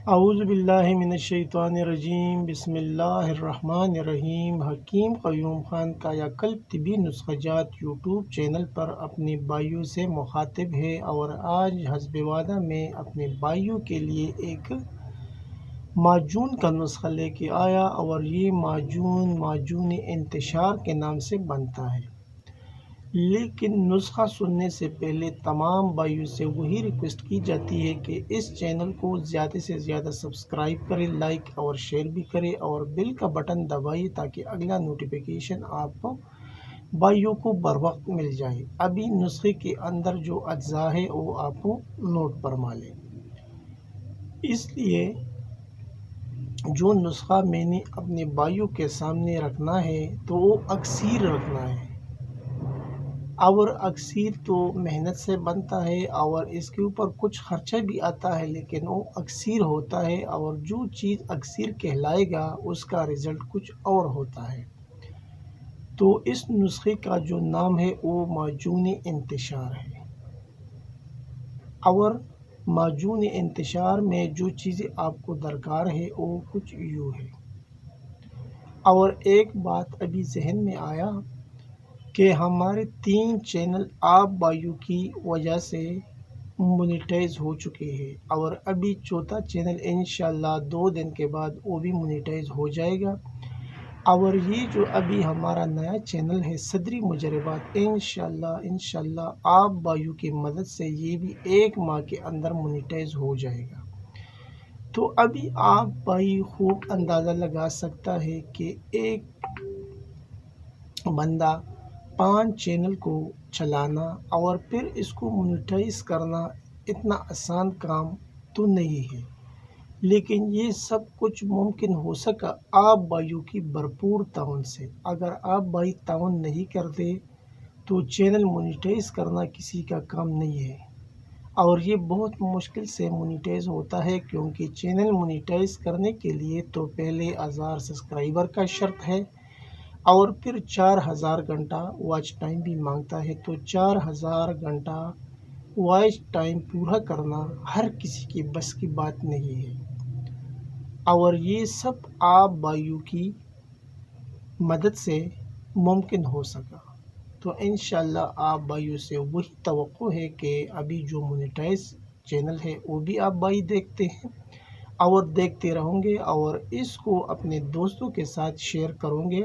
اعوذ باللہ من الشیطان الرجیم، بسم اللہ الرحمن الرحیم۔ حکیم قیوم خان کا یا قلب طبی نسخہ جات یوٹیوب چینل پر اپنے بھائیوں سے مخاطب ہے، اور آج حسب وعدہ میں اپنے بھائیوں کے لیے ایک معجون کا نسخہ لے کے آیا، اور یہ معجون انتشار کے نام سے بنتا ہے۔ لیکن نسخہ سننے سے پہلے تمام بھائیوں سے وہی ریکویسٹ کی جاتی ہے کہ اس چینل کو زیادہ سے زیادہ سبسکرائب کریں، لائک اور شیئر بھی کریں، اور بیل کا بٹن دبائیں تاکہ اگلا نوٹیفیکیشن آپ کو بھائیوں کو بر وقت مل جائے۔ ابھی نسخے کے اندر جو اجزاء ہے وہ آپ کو نوٹ فرما لیں۔ اس لیے جو نسخہ میں نے اپنے بھائیوں کے سامنے رکھنا ہے تو وہ اکثیر رکھنا ہے، اور اکثیر تو محنت سے بنتا ہے اور اس کے اوپر کچھ خرچہ بھی آتا ہے، لیکن وہ اکثیر ہوتا ہے، اور جو چیز اکثیر کہلائے گا اس کا رزلٹ کچھ اور ہوتا ہے۔ تو اس نسخے کا جو نام ہے وہ معجون انتشار ہے، اور معجون انتشار میں جو چیزیں آپ کو درکار ہے وہ کچھ یوں ہے۔ اور ایک بات ابھی ذہن میں آیا کہ ہمارے 3 چینل آپ بھائیوں کی وجہ سے مونیٹائز ہو چکے ہیں، اور ابھی چوتھا چینل انشاءاللہ 2 دن کے بعد وہ بھی مونیٹائز ہو جائے گا۔ اور یہ جو ابھی ہمارا نیا چینل ہے صدری مجربات، انشاءاللہ آپ بھائیوں کی مدد سے یہ بھی 1 ماہ کے اندر مونیٹائز ہو جائے گا۔ تو ابھی آپ بھائی خوب اندازہ لگا سکتا ہے کہ ایک بندہ 5 چینل کو چلانا اور پھر اس کو مونیٹائز کرنا اتنا آسان کام تو نہیں ہے، لیکن یہ سب کچھ ممکن ہو سکا آپ بھائیوں کی بھرپور تعاون سے۔ اگر آپ بھائی تعاون نہیں کرتے تو چینل مونیٹائز کرنا کسی کا کام نہیں ہے، اور یہ بہت مشکل سے مونیٹائز ہوتا ہے، کیونکہ چینل مونیٹائز کرنے کے لیے تو پہلے 1000 سبسکرائبر کا شرط ہے، اور پھر 4000 گھنٹہ واچ ٹائم بھی مانگتا ہے۔ تو 4000 گھنٹہ واچ ٹائم پورا کرنا ہر کسی کی بس کی بات نہیں ہے، اور یہ سب آپ بھائیوں کی مدد سے ممکن ہو سکا۔ تو انشاءاللہ آپ بھائیوں سے وہی توقع ہے کہ ابھی جو مونیٹائز چینل ہے وہ بھی آپ بھائی دیکھتے ہیں اور دیکھتے رہوں گے، اور اس کو اپنے دوستوں کے ساتھ شیئر کروں گے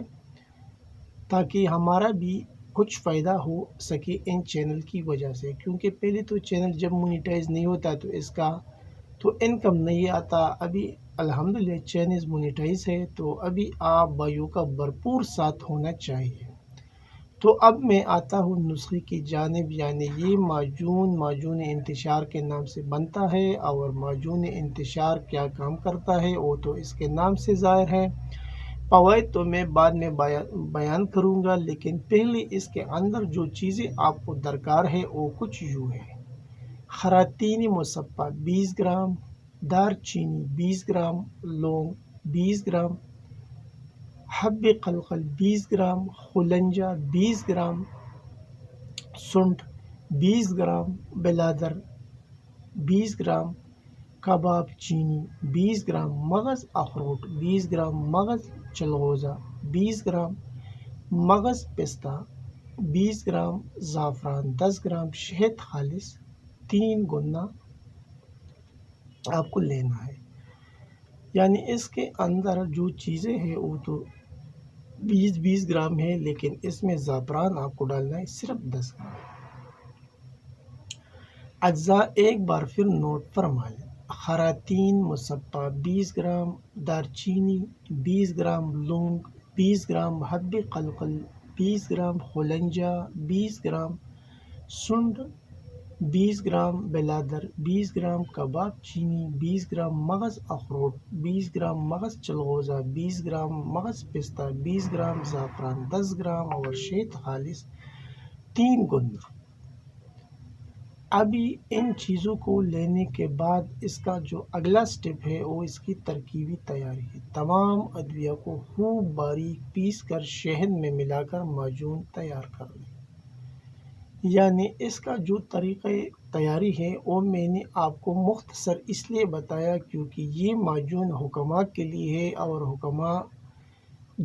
تاکہ ہمارا بھی کچھ فائدہ ہو سکے ان چینل کی وجہ سے، کیونکہ پہلے تو چینل جب مونیٹائز نہیں ہوتا تو اس کا تو انکم نہیں آتا۔ ابھی الحمدللہ چینل مونیٹائز ہے، تو ابھی آپ بھائیوں کا بھرپور ساتھ ہونا چاہیے۔ تو اب میں آتا ہوں نسخے کی جانب، یعنی یہ معجون انتشار کے نام سے بنتا ہے، اور معجون انتشار کیا کام کرتا ہے وہ تو اس کے نام سے ظاہر ہے۔ فوائد تو میں بعد میں بیان کروں گا، لیکن پہلے اس کے اندر جو چیزیں آپ کو درکار ہے وہ کچھ یوں ہے۔ خراطینی مصفا 20 گرام، دار چینی 20 گرام، لونگ 20 گرام، حب قلقل 20 گرام، خلنجہ 20 گرام، سنٹھ 20 گرام، بلادر 20 گرام، کباب چینی 20 گرام، مغز اخروٹ 20 گرام، مغز چلغوزہ 20 گرام، مغز پستہ 20 گرام، زعفران 10 گرام، شہد خالص 3 گنا آپ کو لینا ہے۔ یعنی اس کے اندر جو چیزیں ہیں وہ تو 20 گرام ہے، لیکن اس میں زعفران آپ کو ڈالنا ہے صرف 10 گرام۔ اجزاء ایک بار پھر نوٹ فرما لیں۔ خراطین مصفا 20 گرام، دارچینی 20 گرام، لونگ 20 گرام، حب قلقل 20 گرام، خلنجہ 20 گرام، سنڈ 20 گرام، بلادر 20 گرام، کباب چینی 20 گرام، مغز اخروٹ 20 گرام، مغز چلغوزہ 20 گرام، مغز پستہ 20 گرام، زعفران 10 گرام، اور شہد خالص 3 گنا۔ ابھی ان چیزوں کو لینے کے بعد اس کا جو اگلا سٹیپ ہے وہ اس کی ترکیبی تیاری ہے۔ تمام ادویہ کو خوب باریک پیس کر شہد میں ملا کر معجون تیار کر لیں۔ یعنی اس کا جو طریقہ تیاری ہے وہ میں نے آپ کو مختصر اس لیے بتایا کیونکہ یہ معجون حکماء کے لیے ہے، اور حکماء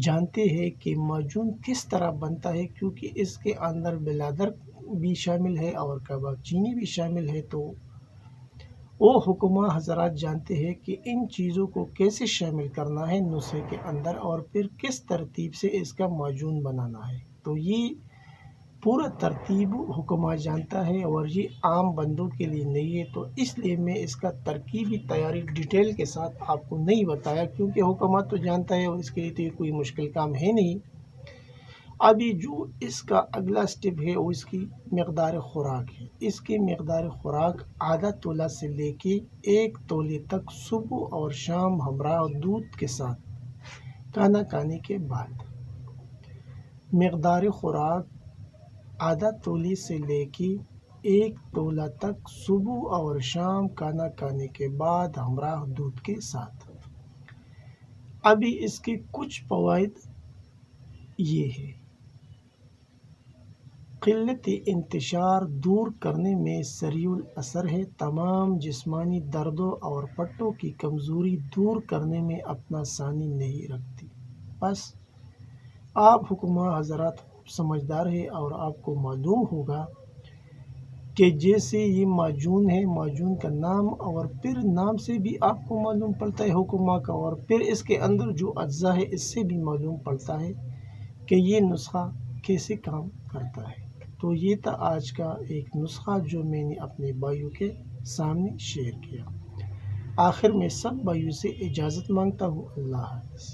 جانتے ہیں کہ معجون کس طرح بنتا ہے، کیونکہ اس کے اندر بلادر بھی شامل ہے اور کباب چینی بھی شامل ہے، تو وہ حکماء حضرات جانتے ہیں کہ ان چیزوں کو کیسے شامل کرنا ہے نسخے کے اندر، اور پھر کس ترتیب سے اس کا معجون بنانا ہے۔ تو یہ پورا ترتیب حکماء جانتا ہے، اور یہ عام بندوں کے لیے نہیں ہے، تو اس لیے میں اس کا ترکیبی تیاری ڈیٹیل کے ساتھ آپ کو نہیں بتایا، کیونکہ حکماء تو جانتا ہے اور اس کے لیے تو یہ کوئی مشکل کام ہے نہیں۔ ابھی جو اس کا اگلا سٹیپ ہے وہ اس کی مقدار خوراک ہے۔ اس کی مقدار خوراک آدھا تولہ سے لے کے 1 تولے تک صبح اور شام ہمراہ دودھ کے ساتھ کھانا کھانے کے بعد۔ مقدار خوراک آدھا تولے سے لے کے 1 تولہ تک صبح اور شام کھانا کھانے کے بعد ہمراہ دودھ کے ساتھ۔ ابھی اس کے کچھ فوائد یہ ہے: قلت انتشار دور کرنے میں سریع الاثر ہے، تمام جسمانی دردوں اور پٹوں کی کمزوری دور کرنے میں اپنا ثانی نہیں رکھتی۔ بس آپ حکماء حضرات سمجھدار ہیں اور آپ کو معلوم ہوگا کہ جیسے یہ معجون ہے، معجون کا نام، اور پھر نام سے بھی آپ کو معلوم پڑتا ہے حکماء کا، اور پھر اس کے اندر جو اجزاء ہے اس سے بھی معلوم پڑتا ہے کہ یہ نسخہ کیسے کام کرتا ہے۔ تو یہ تھا آج کا ایک نسخہ جو میں نے اپنے بھائیوں کے سامنے شیئر کیا۔ آخر میں سب بھائیوں سے اجازت مانگتا ہوں۔ اللہ حافظ۔